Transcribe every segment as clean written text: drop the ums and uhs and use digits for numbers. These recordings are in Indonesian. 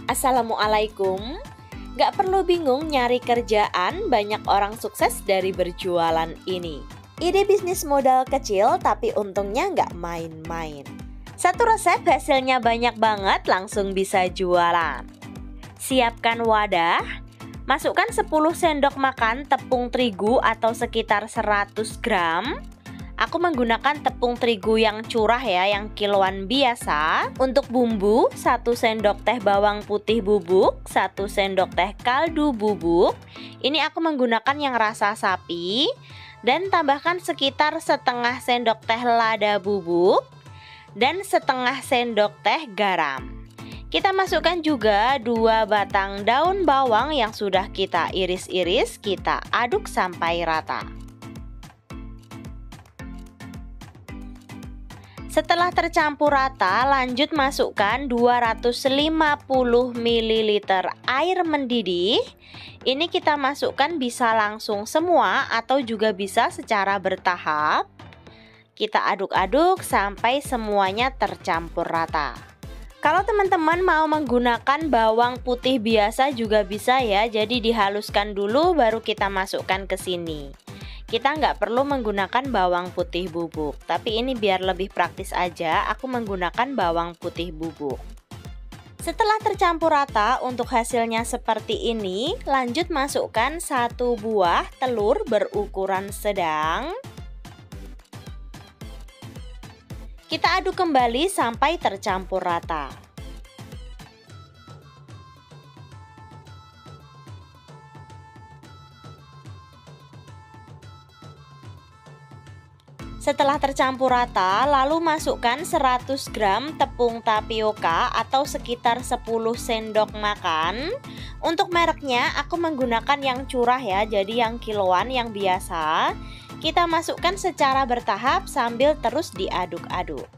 Assalamualaikum. Gak perlu bingung nyari kerjaan, banyak orang sukses dari berjualan ini. Ide bisnis modal kecil tapi untungnya gak main-main. Satu resep hasilnya banyak banget, langsung bisa jualan. Siapkan wadah, masukkan 10 sendok makan tepung terigu atau sekitar 100 gram. Aku menggunakan tepung terigu yang curah ya, yang kiloan biasa. Untuk bumbu, 1 sendok teh bawang putih bubuk, 1 sendok teh kaldu bubuk. Ini aku menggunakan yang rasa sapi. Dan tambahkan sekitar setengah sendok teh lada bubuk dan setengah sendok teh garam. Kita masukkan juga 2 batang daun bawang yang sudah kita iris-iris, kita aduk sampai rata. Setelah tercampur rata, lanjut masukkan 250 ml air mendidih. Ini kita masukkan bisa langsung semua atau juga bisa secara bertahap. Kita aduk-aduk sampai semuanya tercampur rata. Kalau teman-teman mau menggunakan bawang putih biasa juga bisa ya, jadi dihaluskan dulu baru kita masukkan ke sini. Kita nggak perlu menggunakan bawang putih bubuk, tapi ini biar lebih praktis aja, aku menggunakan bawang putih bubuk. Setelah tercampur rata, untuk hasilnya seperti ini, lanjut masukkan 1 buah telur berukuran sedang. Kita aduk kembali sampai tercampur rata. Setelah tercampur rata, lalu masukkan 100 gram tepung tapioka atau sekitar 10 sendok makan. Untuk mereknya aku menggunakan yang curah ya, jadi yang kiloan yang biasa. Kita masukkan secara bertahap sambil terus diaduk-aduk.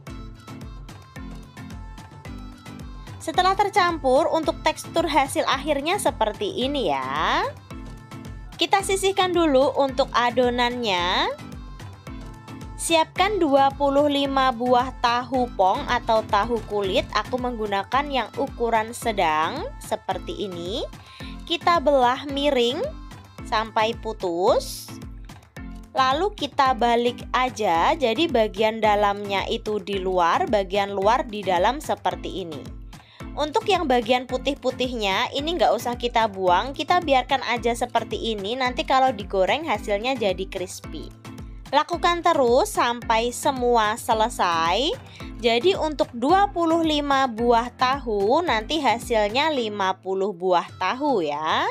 Setelah tercampur, untuk tekstur hasil akhirnya seperti ini ya. Kita sisihkan dulu untuk adonannya. Siapkan 25 buah tahu pong atau tahu kulit. Aku menggunakan yang ukuran sedang seperti ini. Kita belah miring sampai putus. Lalu kita balik aja, jadi bagian dalamnya itu di luar, bagian luar di dalam seperti ini. Untuk yang bagian putih-putihnya ini nggak usah kita buang, kita biarkan aja seperti ini. Nanti kalau digoreng hasilnya jadi crispy. Lakukan terus sampai semua selesai. Jadi untuk 25 buah tahu nanti hasilnya 50 buah tahu ya.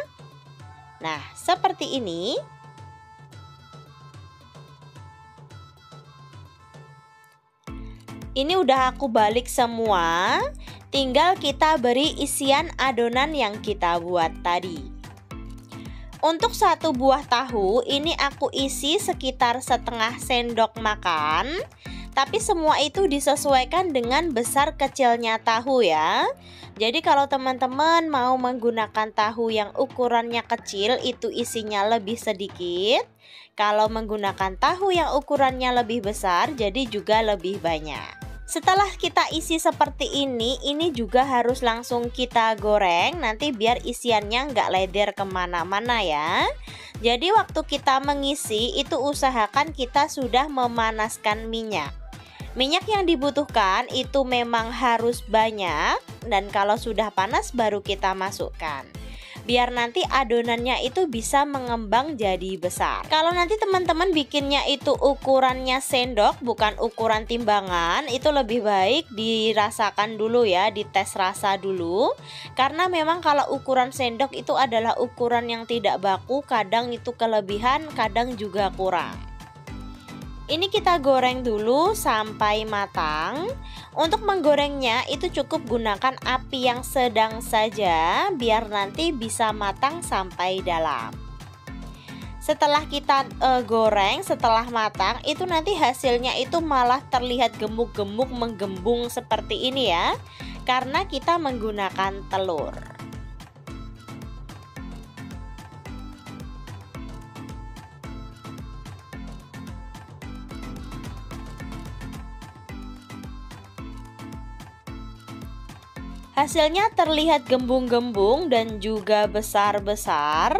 Nah, seperti ini. Ini udah aku balik semua. Tinggal kita beri isian adonan yang kita buat tadi. Untuk 1 buah tahu ini aku isi sekitar setengah sendok makan. Tapi semua itu disesuaikan dengan besar kecilnya tahu ya. Jadi kalau teman-teman mau menggunakan tahu yang ukurannya kecil itu isinya lebih sedikit. Kalau menggunakan tahu yang ukurannya lebih besar jadi juga lebih banyak. Setelah kita isi seperti ini juga harus langsung kita goreng. Nanti biar isiannya nggak leder kemana-mana ya. Jadi waktu kita mengisi itu usahakan kita sudah memanaskan minyak. Minyak yang dibutuhkan itu memang harus banyak. Dan kalau sudah panas baru kita masukkan. Biar nanti adonannya itu bisa mengembang jadi besar. Kalau nanti teman-teman bikinnya itu ukurannya sendok bukan ukuran timbangan, itu lebih baik dirasakan dulu ya, dites rasa dulu. Karena memang kalau ukuran sendok itu adalah ukuran yang tidak baku, kadang itu kelebihan, kadang juga kurang. Ini kita goreng dulu sampai matang. Untuk menggorengnya itu cukup gunakan api yang sedang saja biar nanti bisa matang sampai dalam. Setelah kita goreng, setelah matang itu nanti hasilnya itu malah terlihat gemuk-gemuk menggembung seperti ini ya. Karena kita menggunakan telur. Hasilnya terlihat gembung-gembung dan juga besar-besar.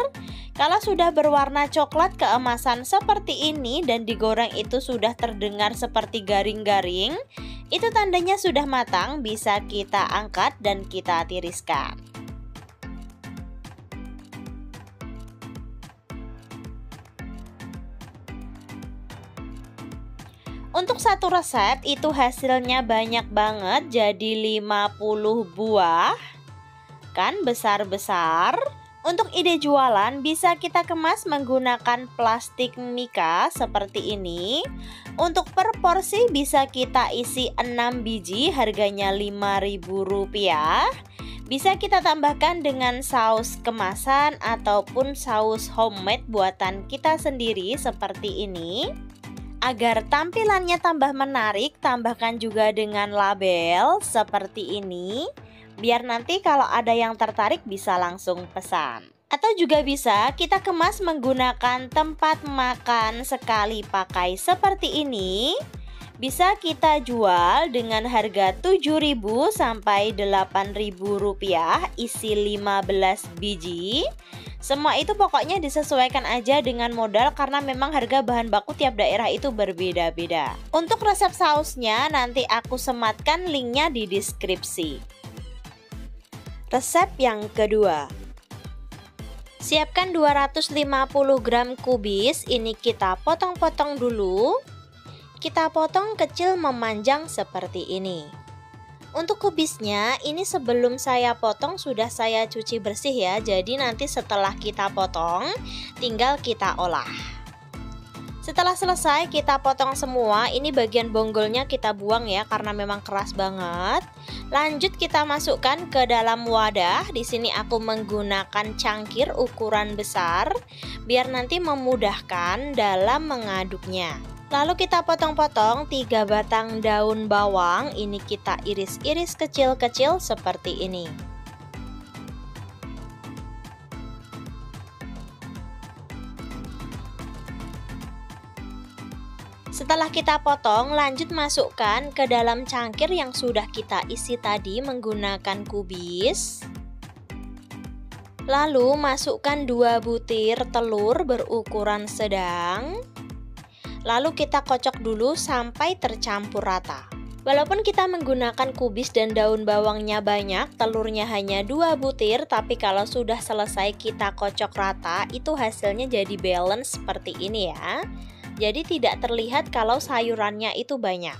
Kalau sudah berwarna coklat keemasan seperti ini dan digoreng itu sudah terdengar seperti garing-garing, itu tandanya sudah matang, bisa kita angkat dan kita tiriskan. Untuk satu resep itu hasilnya banyak banget, jadi 50 buah. Kan besar-besar. Untuk ide jualan bisa kita kemas menggunakan plastik mika seperti ini. Untuk per porsi bisa kita isi 6 biji, harganya Rp5.000. Bisa kita tambahkan dengan saus kemasan ataupun saus homemade buatan kita sendiri seperti ini. Agar tampilannya tambah menarik, tambahkan juga dengan label seperti ini. Biar nanti kalau ada yang tertarik bisa langsung pesan. Atau juga bisa kita kemas menggunakan tempat makan sekali pakai seperti ini. Bisa kita jual dengan harga Rp7.000 sampai Rp8.000, isi 15 biji. Semua itu pokoknya disesuaikan aja dengan modal karena memang harga bahan baku tiap daerah itu berbeda-beda. Untuk resep sausnya nanti aku sematkan linknya di deskripsi. Resep yang kedua. Siapkan 250 gram kubis, ini kita potong-potong dulu. Kita potong kecil memanjang seperti ini. Untuk kubisnya, ini sebelum saya potong sudah saya cuci bersih ya. Jadi nanti setelah kita potong, tinggal kita olah. Setelah selesai kita potong semua, ini bagian bonggolnya kita buang ya karena memang keras banget. Lanjut kita masukkan ke dalam wadah. Di sini aku menggunakan cangkir ukuran besar biar nanti memudahkan dalam mengaduknya. Lalu kita potong-potong 3 batang daun bawang, ini kita iris-iris kecil-kecil seperti ini. Setelah kita potong, lanjut masukkan ke dalam cangkir yang sudah kita isi tadi menggunakan kubis. Lalu masukkan 2 butir telur berukuran sedang. Lalu kita kocok dulu sampai tercampur rata. Walaupun kita menggunakan kubis dan daun bawangnya banyak, telurnya hanya 2 butir, tapi kalau sudah selesai kita kocok rata, itu hasilnya jadi balance seperti ini ya. Jadi tidak terlihat kalau sayurannya itu banyak.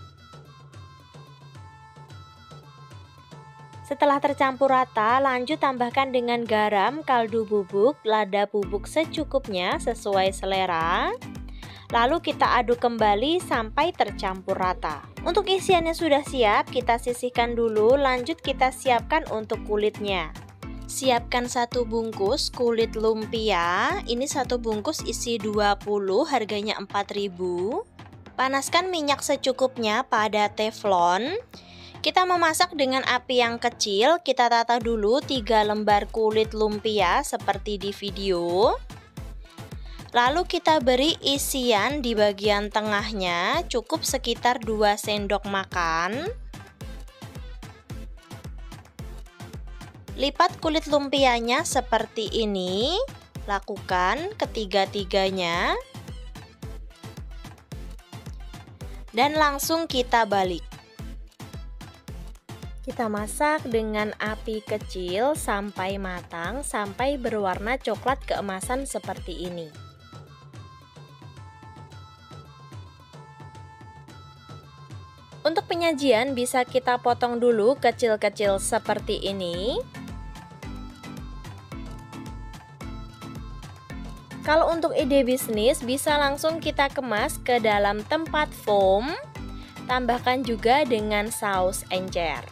Setelah tercampur rata, lanjut tambahkan dengan garam, kaldu bubuk, lada bubuk secukupnya sesuai selera. Lalu kita aduk kembali sampai tercampur rata. Untuk isiannya sudah siap, kita sisihkan dulu, lanjut kita siapkan untuk kulitnya. Siapkan 1 bungkus kulit lumpia, ini 1 bungkus isi 20, harganya Rp4.000. Panaskan minyak secukupnya pada teflon. Kita memasak dengan api yang kecil, kita tata dulu 3 lembar kulit lumpia seperti di video. Lalu kita beri isian di bagian tengahnya, cukup sekitar 2 sendok makan. Lipat kulit lumpianya seperti ini, lakukan ketiga-tiganya. Dan langsung kita balik. Kita masak dengan api kecil sampai matang, sampai berwarna coklat keemasan seperti ini. Untuk penyajian bisa kita potong dulu kecil-kecil seperti ini. Kalau untuk ide bisnis bisa langsung kita kemas ke dalam tempat foam. Tambahkan juga dengan saus encer.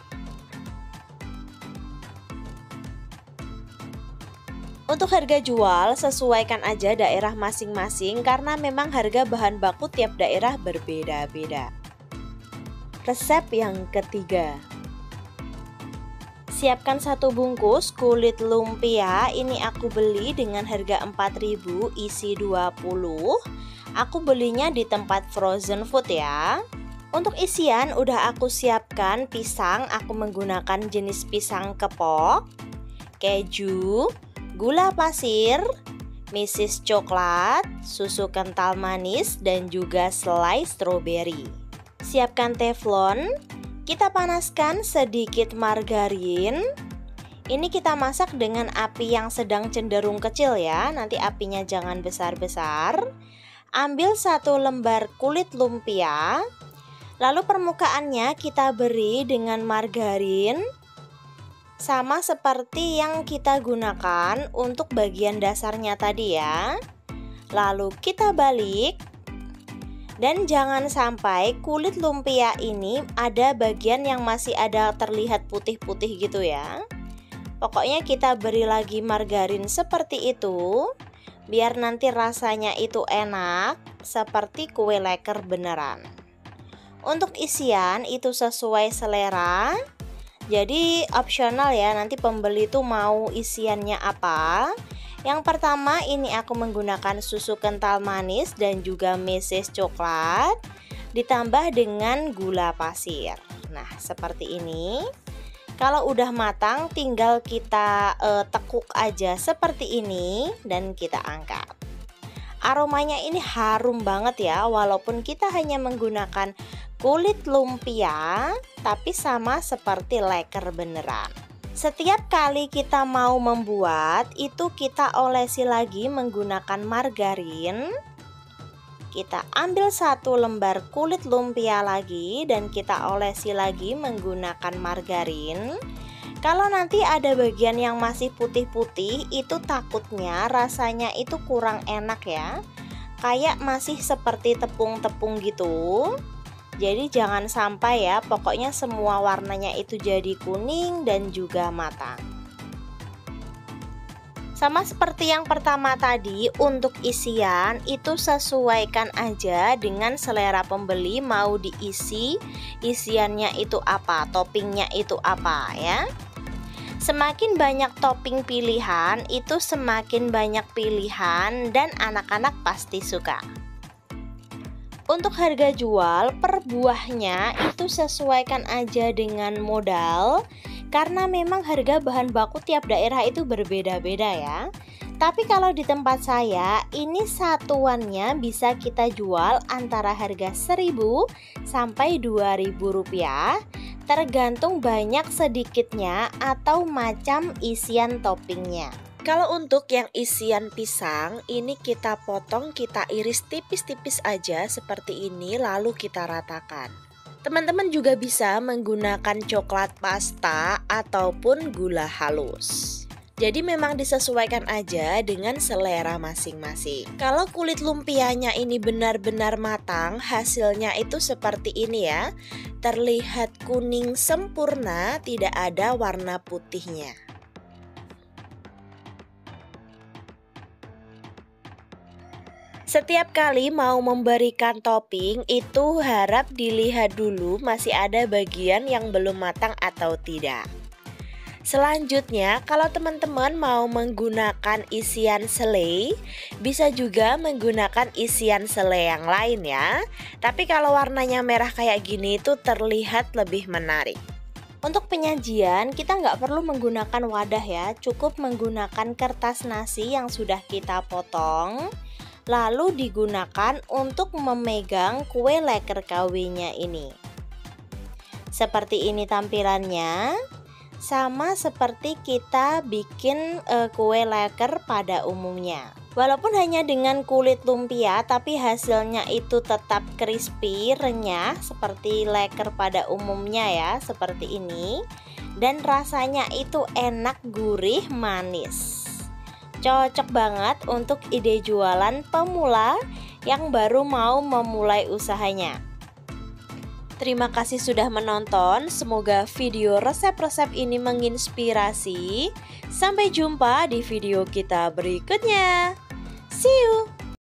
Untuk harga jual sesuaikan aja daerah masing-masing karena memang harga bahan baku tiap daerah berbeda-beda. Resep yang ketiga. Siapkan 1 bungkus kulit lumpia, ini aku beli dengan harga Rp4.000, isi 20. Aku belinya di tempat frozen food ya. Untuk isian udah aku siapkan pisang, aku menggunakan jenis pisang kepok, keju, gula pasir, meses coklat, susu kental manis, dan juga selai stroberi. Siapkan teflon, kita panaskan sedikit margarin. Ini kita masak dengan api yang sedang cenderung kecil ya, nanti apinya jangan besar-besar. Ambil 1 lembar kulit lumpia, lalu permukaannya kita beri dengan margarin, sama seperti yang kita gunakan untuk bagian dasarnya tadi ya. Lalu kita balik, dan jangan sampai kulit lumpia ini ada bagian yang masih ada terlihat putih-putih gitu ya. Pokoknya kita beri lagi margarin seperti itu, biar nanti rasanya itu enak seperti kue leker beneran. Untuk isian itu sesuai selera, jadi opsional ya, nanti pembeli itu mau isiannya apa. Yang pertama ini aku menggunakan susu kental manis dan juga meses coklat, ditambah dengan gula pasir. Nah seperti ini. Kalau udah matang tinggal kita tekuk aja seperti ini dan kita angkat. Aromanya ini harum banget ya, walaupun kita hanya menggunakan kulit lumpia, tapi sama seperti leker beneran. Setiap kali kita mau membuat, itu kita olesi lagi menggunakan margarin. Kita ambil 1 lembar kulit lumpia lagi dan kita olesi lagi menggunakan margarin. Kalau nanti ada bagian yang masih putih-putih, itu takutnya rasanya itu kurang enak ya. Kayak masih seperti tepung-tepung gitu. Jadi jangan sampai ya, pokoknya semua warnanya itu jadi kuning dan juga matang. Sama seperti yang pertama tadi, untuk isian itu sesuaikan aja dengan selera pembeli mau diisi isiannya itu apa, toppingnya itu apa ya. Semakin banyak topping pilihan, itu semakin banyak pilihan dan anak-anak pasti suka. Untuk harga jual per buahnya itu sesuaikan aja dengan modal, karena memang harga bahan baku tiap daerah itu berbeda-beda ya. Tapi kalau di tempat saya ini satuannya bisa kita jual antara harga 1.000 sampai 2.000 rupiah, tergantung banyak sedikitnya atau macam isian toppingnya. Kalau untuk yang isian pisang, ini kita potong, kita iris tipis-tipis aja seperti ini, lalu kita ratakan. Teman-teman juga bisa menggunakan coklat pasta ataupun gula halus. Jadi memang disesuaikan aja dengan selera masing-masing. Kalau kulit lumpianya ini benar-benar matang, hasilnya itu seperti ini ya. Terlihat kuning sempurna, tidak ada warna putihnya. Setiap kali mau memberikan topping itu harap dilihat dulu masih ada bagian yang belum matang atau tidak. Selanjutnya, kalau teman-teman mau menggunakan isian selai, bisa juga menggunakan isian selai yang lain ya. Tapi kalau warnanya merah kayak gini itu terlihat lebih menarik. Untuk penyajian kita nggak perlu menggunakan wadah ya, cukup menggunakan kertas nasi yang sudah kita potong. Lalu digunakan untuk memegang kue leker KW-nya ini. Seperti ini tampilannya, sama seperti kita bikin kue leker pada umumnya. Walaupun hanya dengan kulit lumpia, tapi hasilnya itu tetap crispy, renyah seperti leker pada umumnya ya, seperti ini. Dan rasanya itu enak, gurih, manis. Cocok banget untuk ide jualan pemula yang baru mau memulai usahanya. Terima kasih sudah menonton, semoga video resep-resep ini menginspirasi. Sampai jumpa di video kita berikutnya. See you!